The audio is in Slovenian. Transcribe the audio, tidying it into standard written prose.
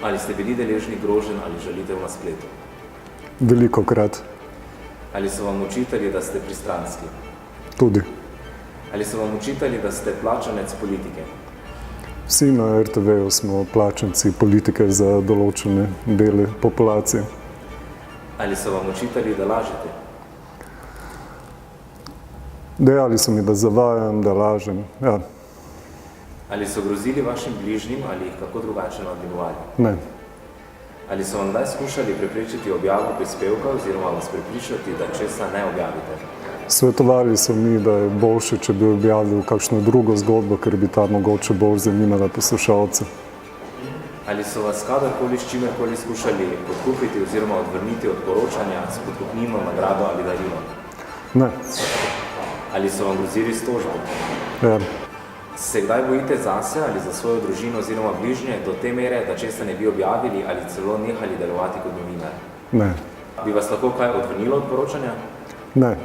Ali ste bili deležni groženj ali žalitev na spletu? Velikokrat. Ali so vam očitali, da ste pristranski? Tudi. Ali so vam očitali, da ste plačanec politike? Vsi na RTV-ju smo plačanci politike za določene dele populacije. Ali so vam očitali, da lažete? Dejali so mi, da zavajam, da lažem. Ja. Ali so grozili vašim bližnjim ali jih kako drugače nadlegovali? Ne. Ali so vam kdaj skušali preprečiti objavo prispevka oziroma vas prepričati, da česa ne objavite? Svetovali so mi, da je boljše, če bi objavil kakšno drugo zgodbo, ker bi ta mogoče bolj zanimala poslušalce. Ali so vas kadarkoli s čimerkoli skušali podkupiti oziroma odvrniti od poročanja s podkupnino, nagrado ali darilo? Ne. Ali so vam grozili s tožbo? Ja. Se kdaj bojite zase ali za svojo družino oziroma bližnje do te mere, da česa ne bi objavili ali celo nehali delovati kot novinar? Ne. Bi vas lahko kaj odvrnilo od poročanja? Ne.